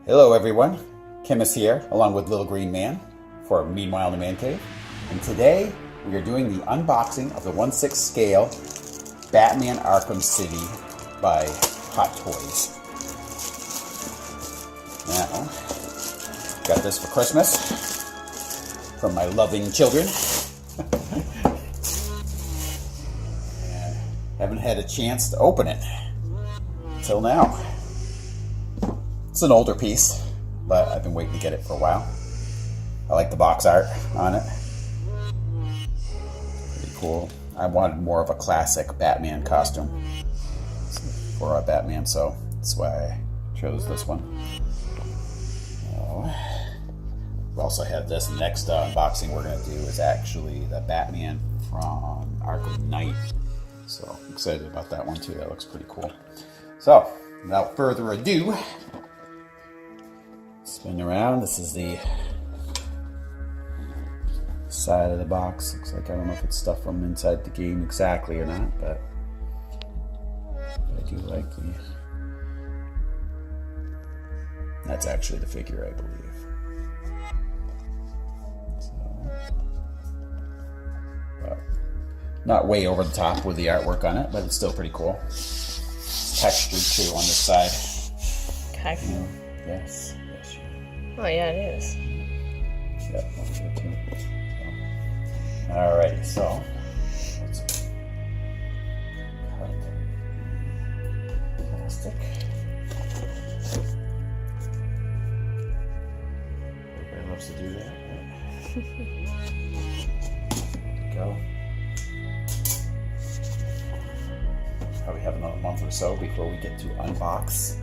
Hello everyone, Kim is here along with Little Green Man for Meanwhile in the Man Cave. And today we are doing the unboxing of the 1/6 scale Batman Arkham City by Hot Toys. Now, got this for Christmas from my loving children. And haven't had a chance to open it until now. It's an older piece, but I've been waiting to get it for a while. I like the box art on it. Pretty cool. I wanted more of a classic Batman costume for Batman, so that's why I chose this one. We also have this next unboxing we're going to do is actually the Batman from Arkham Knight. So I'm excited about that one too. That looks pretty cool. So without further ado, spin around. This is the side of the box. Looks like, I don't know if it's stuff from inside the game exactly or not, but I do like the... That's actually the figure, I believe. So, but not way over the top with the artwork on it, but it's still pretty cool. It's textured too on this side. Okay. Yes. Oh yeah, it is. Yep, that's good too. So, alrighty, so let's cut the plastic. Everybody loves to do that. There we go. Probably have another month or so before we get to unbox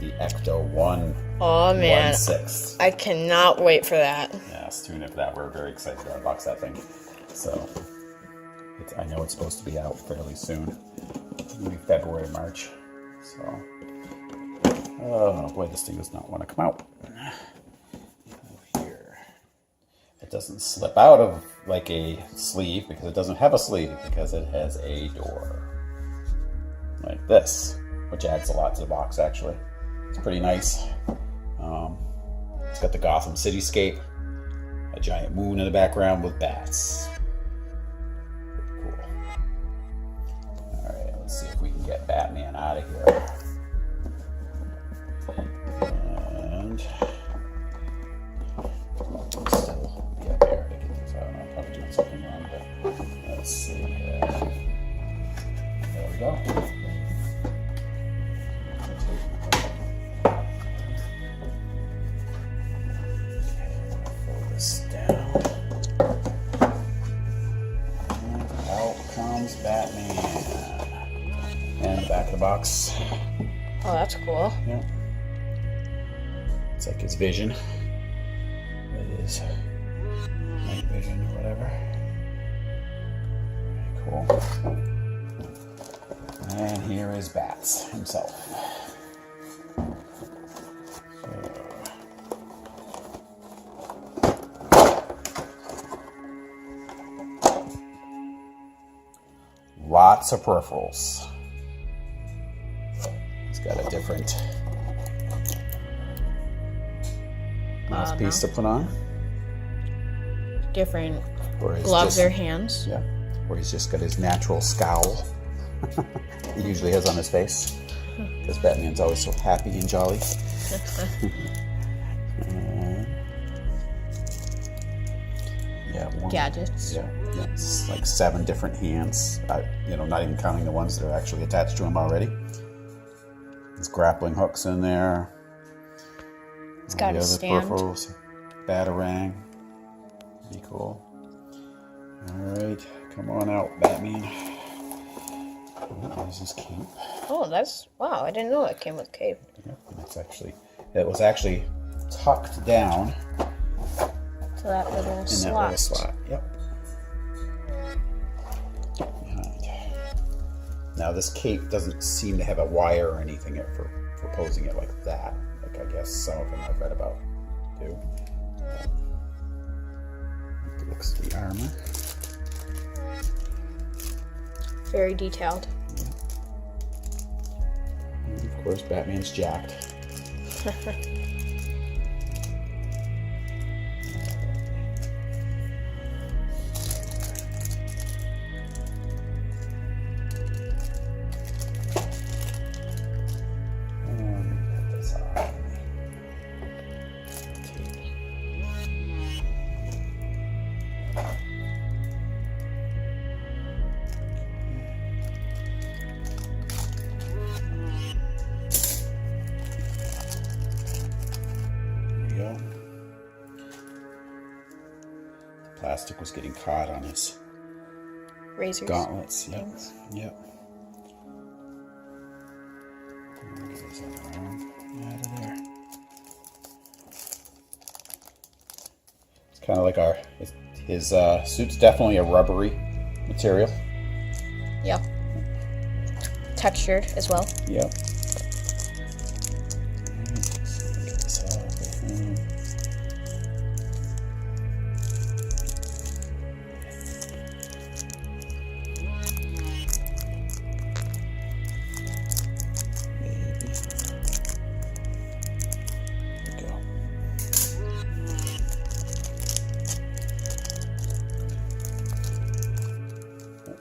the Ecto 1. Oh man, 1/6. I cannot wait for that. Yes, tune in for that. We're very excited to unbox that thing. So, I know it's supposed to be out fairly soon. Maybe February, March. So, oh boy, this thing does not want to come out. Here. It doesn't slip out of like a sleeve because it doesn't have a sleeve because it has a door. Like this, which adds a lot to the box actually. It's pretty nice. It's got the Gotham cityscape, a giant moon in the background with bats. Pretty cool. Alright, let's see if we can get Batman out of here. And still be up there to get this out. I'm probably doing something wrong, but let's see. There we go. Down. And out comes Batman. And the back of the box. Oh, that's cool. Yeah. It's like his vision. It is night vision or whatever. Very cool. And here is Bats himself. Lots of peripherals. He's got a different mouthpiece to put on. Different gloves or hands. Yeah, where he's just got his natural scowl he usually has on his face because Batman's always so happy and jolly. Gadgets. Yeah, it's like 7 different hands. Not even counting the ones that are actually attached to him already. There's grappling hooks in there. It's got a stand. Peripherals. Batarang. Pretty cool. All right, come on out, Batman. Oh, there's his cape. Oh, wow! I didn't know it came with cape. Yep, it was actually tucked down. So that little In slot. that little slot, yep. Right. Now this cape doesn't seem to have a wire or anything for posing it like that. Like I guess some of them I've read about do. Looks at the armor. Very detailed. Of course, Batman's jacked. Plastic was getting caught on his Razors. gauntlets. Yep. Things. Yep. Get his other arm out of there. It's kind of like his suit's definitely a rubbery material. Yeah. Textured as well. Yep.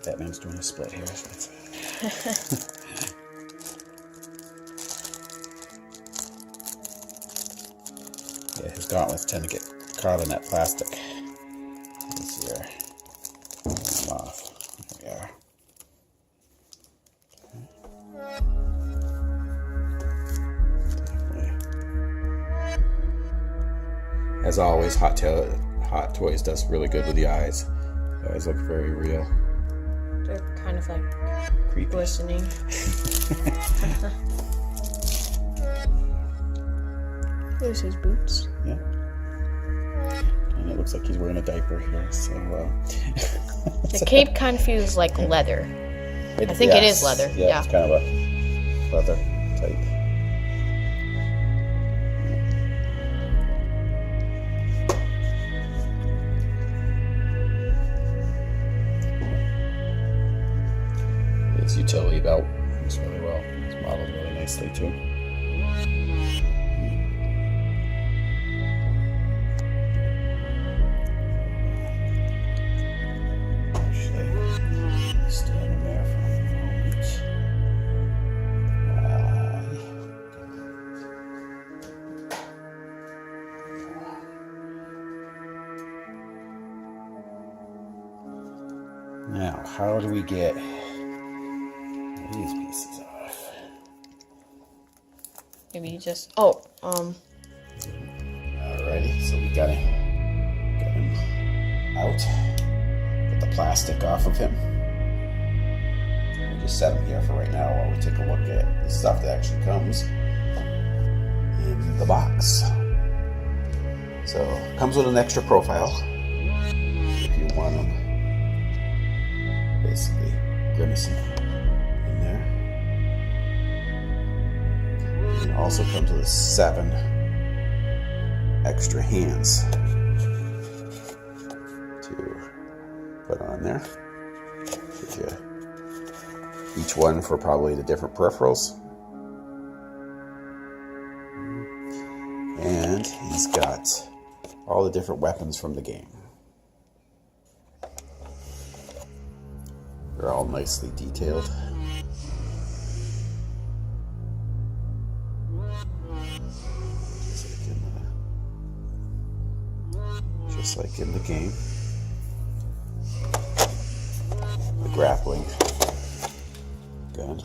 Batman's doing a split here. Yeah, his gauntlets tend to get caught in that plastic. Let's see here. Pull them off. There we are. Definitely. As always, Hot Toys does really good with the eyes. The eyes look very real. They're kind of like Creepy. glistening. There's his boots. Yeah. And it looks like he's wearing a diaper here, so The cape kind of feels like leather. I think it is leather. Yeah. It's kind of a leather type. His utility belt works really well. It's modeled really nicely too. Stand there for a moment. Now, how do we get these pieces off? Maybe you just. Alrighty, so we got him out. Get the plastic off of him. We just set him here for right now while we take a look at the stuff that actually comes in the box. So, comes with an extra profile if you want them basically grimacing in there. And it also comes with 7 extra hands to put on there. Gives you each one for probably the different peripherals. And he's got all the different weapons from the game. They're all nicely detailed. Just like in the game. The grappling gun.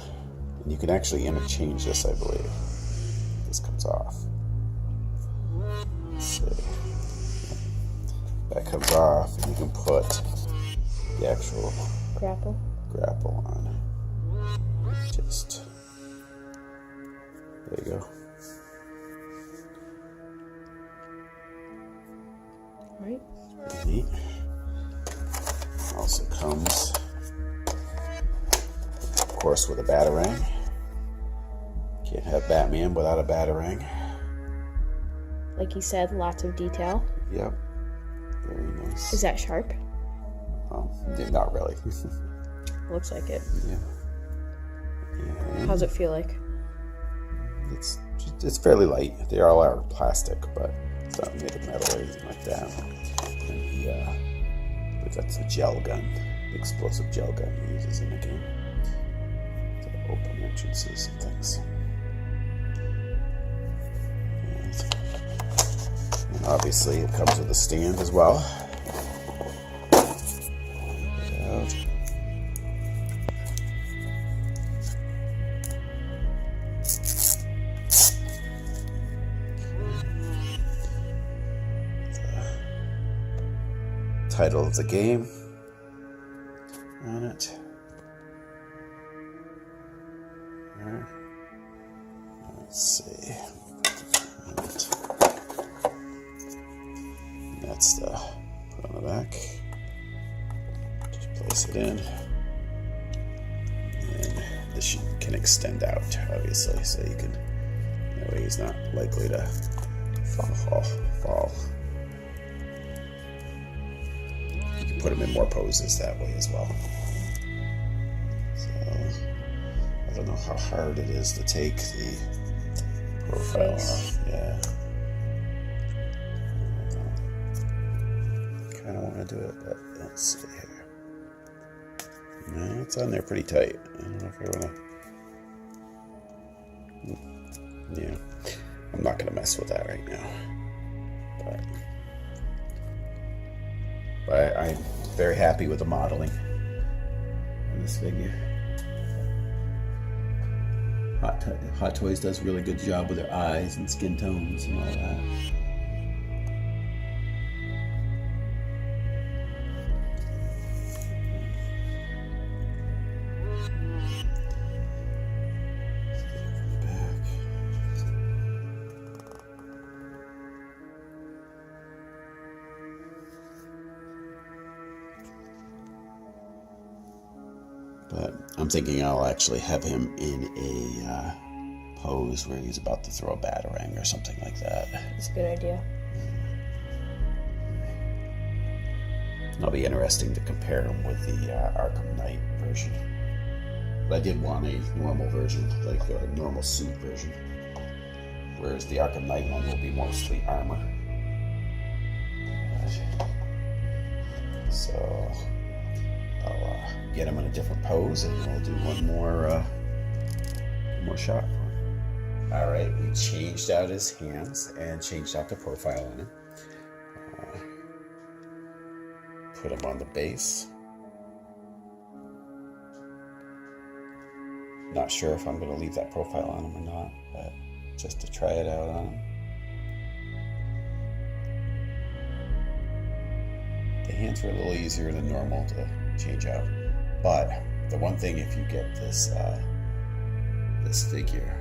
And you can actually interchange this, I believe. This comes off. Let's see. That comes off, and you can put the actual grapple on. Just there you go. Right. Pretty neat. Also comes, of course, with a Batarang. Can't have Batman without a Batarang. Like he said, lots of detail. Yep. Very nice. Is that sharp? Yeah, not really. Looks like it. Yeah. And How's it feel like? it's fairly light. They all are plastic, but it's not made of metal or anything like that. And but that's the gel gun, the explosive gel gun he uses in the game to open entrances and things. And obviously, it comes with a stand as well. Title of the game on it. Let's see. That's the put on the back. Just place it in. And this can extend out, obviously, so you can, that way he's not likely to fall. Put them in more poses that way as well. So I don't know how hard it is to take the profile off. Yeah. Kind of want to do it, but let's see here. No, it's on there pretty tight. I don't know if I want to. Yeah, I'm not going to mess with that right now. But I'm very happy with the modeling in this figure. Hot Toys does a really good job with their eyes and skin tones and all that. But I'm thinking I'll actually have him in a pose where he's about to throw a batarang or something like that. That's a good idea. It'll be interesting to compare him with the Arkham Knight version. But I did want a normal version, like a normal suit version. Whereas the Arkham Knight one will be mostly armor. So I'll get him in a different pose, and we'll do one more shot for him. All right, we changed out his hands and changed out the profile on him. Put him on the base. Not sure if I'm going to leave that profile on him or not, but just to try it out on him. The hands are a little easier than normal to change out. But the one thing, if you get this this figure,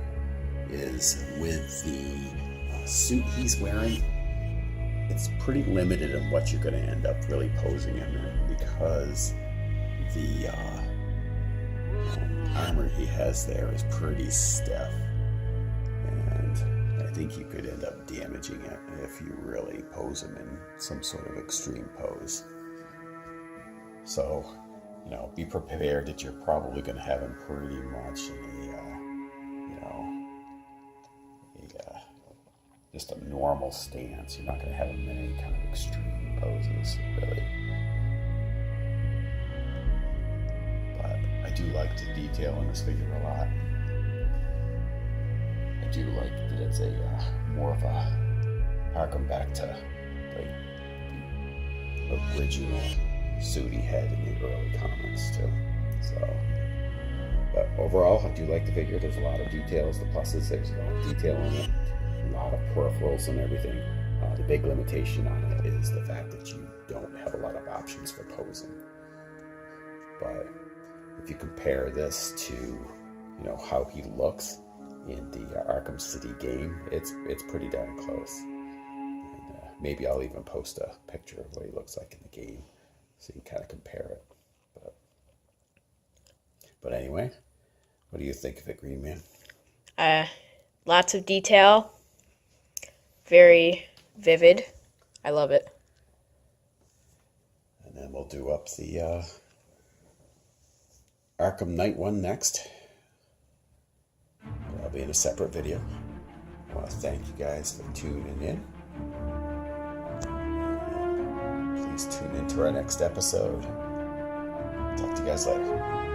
is with the suit he's wearing, it's pretty limited in what you're going to end up really posing him in, because the armor he has there is pretty stiff, and I think you could end up damaging it if you really pose him in some sort of extreme pose. So, be prepared that you're probably going to have him pretty much in just a normal stance. You're not going to have him in any kind of extreme poses, really. But I do like the detail in this figure a lot. I do like that it's a more of a harken back to like the original suit he had in the early comics too. So, but overall, I do like the figure. There's a lot of details. The pluses, there's a lot of detail in it, a lot of peripherals and everything. The big limitation on it is the fact that you don't have a lot of options for posing. But if you compare this to, how he looks in the Arkham City game, it's pretty darn close. And maybe I'll even post a picture of what he looks like in the game, so you can kind of compare it. But anyway, what do you think of it, Green Man? Lots of detail. Very vivid. I love it. And then we'll do up the Arkham Knight one next. That'll be in a separate video. want to thank you guys for tuning in. Please tune into our next episode. Talk to you guys later.